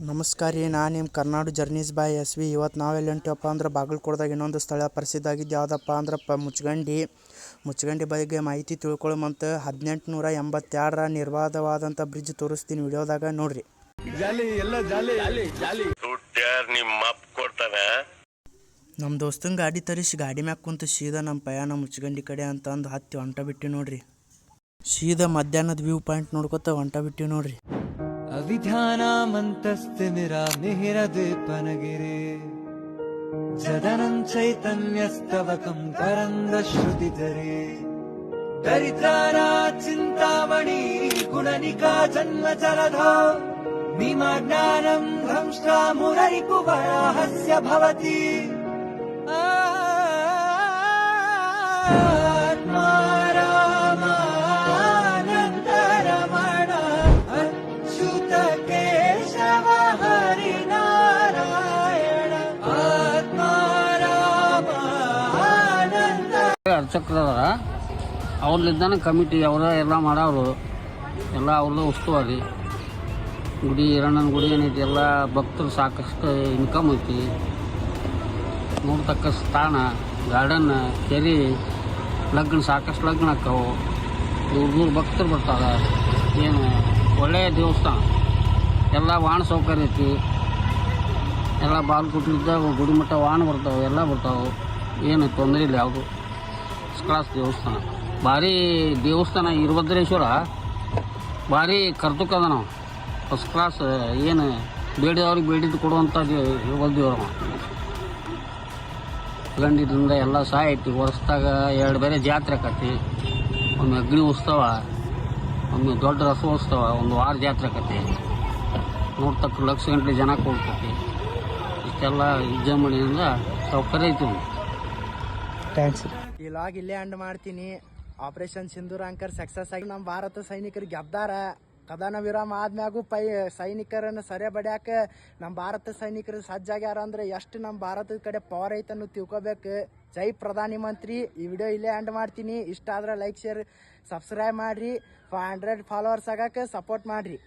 ನಮಸ್ಕಾರ ರೀ, ನಾನು ನಿಮ್ಮ ಕರ್ನಾಡು ಜರ್ನೀಸ್ ಬಾಯ್ SV. ಇವತ್ತು ನಾವೆಲ್ಲಿ ಹೊಂಟಿವಪ್ಪ ಅಂದ್ರೆ ಬಾಗಲಕೋಟದಾಗ ಇನ್ನೊಂದು ಸ್ಥಳ ಪ್ರಸಿದ್ಧ ಆಗಿದ್ದು ಯಾವುದಪ್ಪ ಅಂದ್ರೆ ಮುಚ್ಚಗಂಡಿ ಬಗ್ಗೆ ಮಾಹಿತಿ ತಿಳ್ಕೊಳ್ಳುವಂತ 1882ರ ನಿರ್ಮಾಣವಾದಂಥ ಬ್ರಿಡ್ಜ್ ತೋರಿಸ್ತೀನಿ ವಿಡಿಯೋದಾಗ ನೋಡ್ರಿ. ನಮ್ಮ ದೋಸ್ತಂಗೆ ಗಾಡಿ ತರಿಸಿ ಗಾಡಿ ಮ್ಯಾಗ ಕುಂತು ಸೀದಾ ನಮ್ಮ ಪಯಾಣ ಮುಚ್ಚಗಂಡಿ ಕಡೆ ಅಂತಂದು ಹತ್ತಿ ಹೊಂಟ ಬಿಟ್ಟು ನೋಡ್ರಿ. ಸೀದಾ ಮಧ್ಯಾಹ್ನದ ವ್ಯೂ ಪಾಯಿಂಟ್ ನೋಡ್ಕೊತ ಹೊಂಟ ಬಿಟ್ಟು ನೋಡ್ರಿ. अविध्यानामन्तस्तिमिरामिहिरद्वीपनगिरे जदनं चैतन्यस्तवकं तरङ्ग श्रुतिधरे दरिद्राना चिन्तामणि गुणनिका जन्म जलधो निमज्ञानं भ्रंष्टा मुररिपुवराहस्य भवति ಅರ್ಚಕರದಾರ ಅವ್ರಲ್ಲಿದ್ದಾನೆ ಕಮಿಟಿ ಅವರ ಎಲ್ಲ ಮಾಡೋರು ಎಲ್ಲ ಅವ್ರದ್ದು ಉಸ್ತುವಾರಿ. ಗುಡಿ ಹಿರಣ್ಣನ ಗುಡಿ ಏನೈತಿ ಎಲ್ಲ ಭಕ್ತರು ಸಾಕಷ್ಟು ಇನ್ಕಮ್ ಐತಿ. ನೋಡ್ತಕ್ಕ ಸ್ಥಾನ, ಗಾರ್ಡನ್, ಕೆರೆ, ಲಗ್ನ ಸಾಕಷ್ಟು ಲಗ್ನ ಆಕ್ಕವು. ದೂರ ಭಕ್ತರು ಬರ್ತಾರೆ. ಏನು ಒಳ್ಳೆಯ ದೇವಸ್ಥಾನ, ಎಲ್ಲ ವಾಹನ ಸೌಕರ್ಯ ಐತಿ. ಎಲ್ಲ ಬಾಲ್ಕೋಟ್ಲಿದ್ದ ಗುಡಿಮಟ್ಟ ವಾಹನ ಬರ್ತಾವೆ, ಎಲ್ಲ ಬರ್ತಾವೆ. ಏನು ತೊಂದರೆ ಇಲ್ಲ ಯಾವುದು. ಕ್ಲಾಸ್ ದೇವಸ್ಥಾನ, ಭಾರಿ ದೇವಸ್ಥಾನ. ವೀರಭದ್ರೇಶ್ವರ ಭಾರಿ ಕರ್ತುಕದ ನಾವು ಫಸ್ಟ್ ಕ್ಲಾಸ್. ಏನು ಬೇಡಿದವ್ರಿಗೆ ಬೇಡಿದ್ದು ಕೊಡುವಂಥ ದೇವ್ರವ. ಗಂಡಿದ್ರಿಂದ ಎಲ್ಲ ಸಹಾಯ ಐತಿ. ವರ್ಷದಾಗ 2 ಬೇರೆ ಜಾತ್ರೆ ಆಕತಿ. ಒಮ್ಮೆ ಅಗ್ನಿ ಉತ್ಸವ, ಒಮ್ಮೆ ದೊಡ್ಡ ರಸೋತ್ಸವ, 1 ವಾರ ಜಾತ್ರೆ ಆಕತಿ. ನೋಡ್ತಕ್ಕ ಲಕ್ಷ ಗಂಟೆ ಜನ ಕೊಡ್ತೈತಿ. ಇಷ್ಟೆಲ್ಲ ವಿಜೃಂಭಣೆಯಿಂದ ಸೌಕರ್ಯ ಐತಿ. ಥ್ಯಾಂಕ್ಸ್. ಈ ಲಾಗ್ ಇಲ್ಲೇ ಎಂಡ್ ಮಾಡ್ತೀನಿ. ಆಪರೇಷನ್ ಸಿಂಧೂರ ಅಂಕರ್ ಸಕ್ಸಸ್ ಆಗಿ ನಮ್ಮ ಭಾರತ ಸೈನಿಕರು ಗೆದ್ದಾರ. ಕದನ ವಿರಾಮ ಆದ್ಮ್ಯಾಗೂ ಸೈನಿಕರನ್ನು ಸೆರೆ ಬಡ್ಯಾಕ ನಮ್ಮ ಭಾರತ ಸೈನಿಕರು ಸಜ್ಜಾಗ್ಯಾರ ಅಂದ್ರೆ ಎಷ್ಟು ನಮ್ಮ ಭಾರತದ ಕಡೆ ಪವರ್ ಐತನ್ನು ತಿಳ್ಕೊಬೇಕು. ಜೈ ಪ್ರಧಾನಿ ಮಂತ್ರಿ. ಈ ವಿಡಿಯೋ ಇಲ್ಲೇ ಎಂಡ್ ಮಾಡ್ತೀನಿ. ಇಷ್ಟ ಆದ್ರೆ ಲೈಕ್, ಶೇರ್, ಸಬ್ಸ್ಕ್ರೈಬ್ ಮಾಡ್ರಿ. 500 ಫಾಲೋವರ್ಸ್ ಆಗಾಕ ಸಪೋರ್ಟ್ ಮಾಡ್ರಿ.